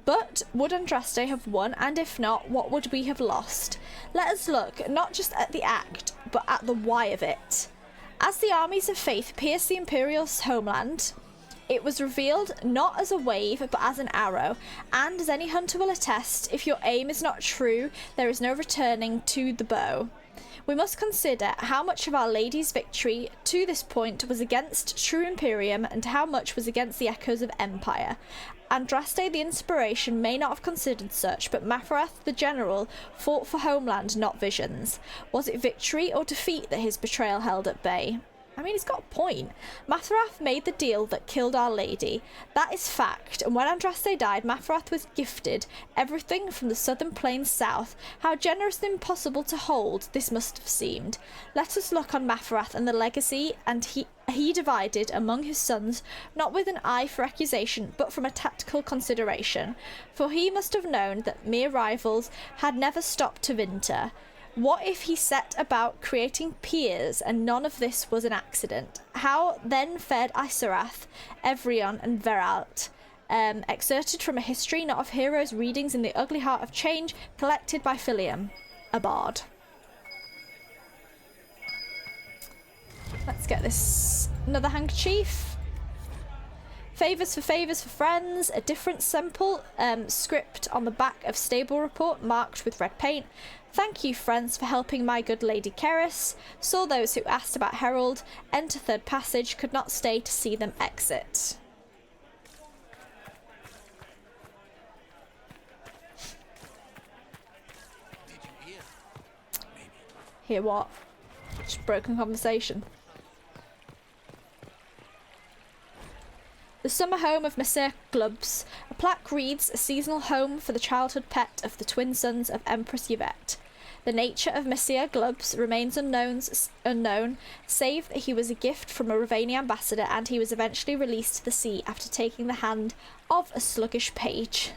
But would Andraste have won, and if not, what would we have lost? Let us look not just at the act, but at the why of it. As the armies of faith pierced the Imperial's homeland, it was revealed not as a wave, but as an arrow, and as any hunter will attest, if your aim is not true, there is no returning to the bow. We must consider how much of Our Lady's victory to this point was against true Imperium, and how much was against the echoes of Empire. Andraste the inspiration may not have considered such, but Mafarath the general fought for homeland, not visions. Was it victory or defeat that his betrayal held at bay? I mean, he's got a point. Mafarath made the deal that killed Our Lady. That is fact, and when Andraste died, Mafarath was gifted everything from the southern plains south. How generous and impossible to hold this must have seemed. Let us look on Mafarath and the legacy, and he divided among his sons, not with an eye for accusation, but from a tactical consideration. For he must have known that mere rivals had never stopped Tevinter. What if he set about creating peers, and none of this was an accident? How then fared Isarath, Evrion, and Veralt? Excerpted from a history not of heroes' readings in the ugly heart of change, collected by Philium, a bard. Let's get this. Another handkerchief. Favours for friends. A different simple script on the back of stable report marked with red paint. Thank you, friends, for helping my good lady Keris. Saw those who asked about Herald. Enter third passage. Could not stay to see them exit. Did you hear? Maybe. Hear what? Just broken conversation. The summer home of Messir Glubs. A plaque reads, a seasonal home for the childhood pet of the twin sons of Empress Yvette. The nature of Messir Glubs remains unknown, save that he was a gift from a Ravani ambassador, and he was eventually released to the sea after taking the hand of a sluggish page.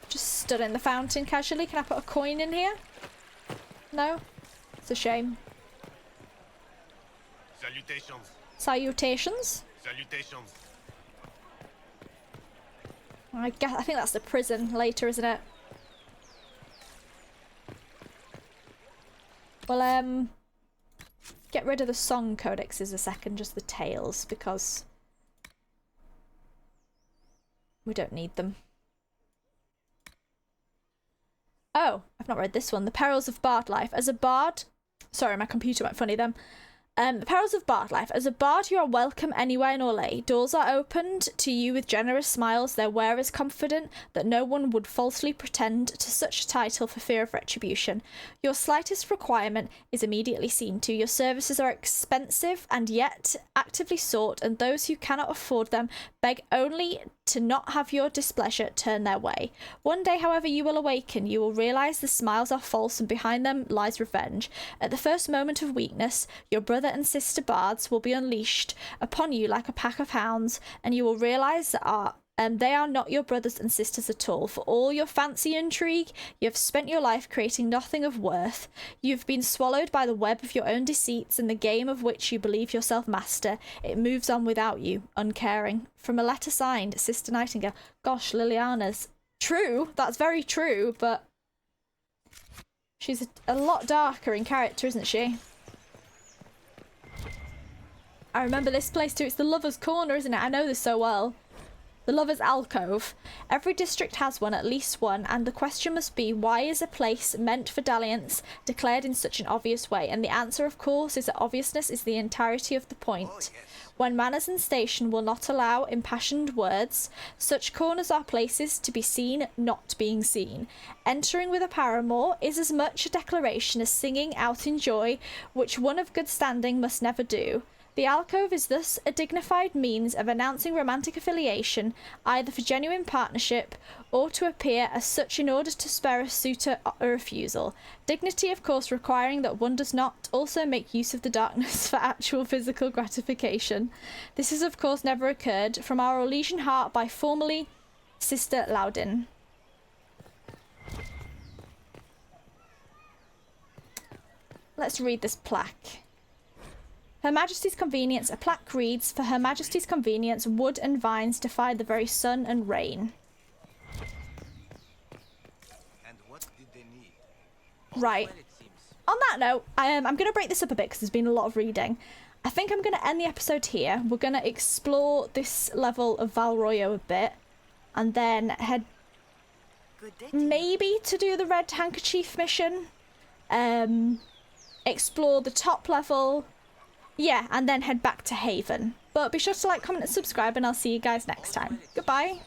Just stood in the fountain casually. Can I put a coin in here? No? It's a shame. Salutations. Salutations? Salutations. I think that's the prison later, isn't it? Well, get rid of the song codexes a second, just the tales, because we don't need them. Oh, I've not read this one. The Perils of Bard Life. As a bard... Sorry, my computer went funny then. The Perils of Bard Life. As a bard, you are welcome anywhere in Orlais. Doors are opened to you with generous smiles, their wearers confident that no one would falsely pretend to such a title for fear of retribution. Your slightest requirement is immediately seen to. Your services are expensive and yet actively sought, and those who cannot afford them beg only to not have your displeasure turn their way. One day, however, you will awaken. You will realise the smiles are false, and behind them lies revenge. At the first moment of weakness, your brother and sister bards will be unleashed upon you like a pack of hounds, and you will realise that they are not your brothers and sisters at all. For all your fancy intrigue, you have spent your life creating nothing of worth. You have been swallowed by the web of your own deceits, and the game of which you believe yourself master. It moves on without you, uncaring. From a letter signed, Sister Nightingale. Gosh, Liliana's true. That's very true, but she's a lot darker in character, isn't she? I remember this place too. It's the Lover's Corner, isn't it? I know this so well. The Lover's Alcove. Every district has one, at least one, and the question must be, why is a place meant for dalliance declared in such an obvious way? And the answer, of course, is that obviousness is the entirety of the point. Oh, yes. When manners and station will not allow impassioned words, such corners are places to be seen not being seen. Entering with a paramour is as much a declaration as singing out in joy, which one of good standing must never do. The alcove is thus a dignified means of announcing romantic affiliation, either for genuine partnership or to appear as such in order to spare a suitor a refusal. Dignity, of course, requiring that one does not also make use of the darkness for actual physical gratification. This has, of course, never occurred from our Orlesian heart by formerly Sister Loudon. Let's read this plaque. Her Majesty's convenience. A plaque reads, "For Her Majesty's convenience, wood and vines defy the very sun and rain." And what did they need? Right. On that note, I'm going to break this up a bit because there's been a lot of reading. I think I'm going to end the episode here. We're going to explore this level of Val Royeaux a bit, and then head maybe to do the Red Handkerchief mission. Explore the top level. Yeah, and then head back to Haven. But be sure to like, comment, and subscribe, and I'll see you guys next time. Goodbye.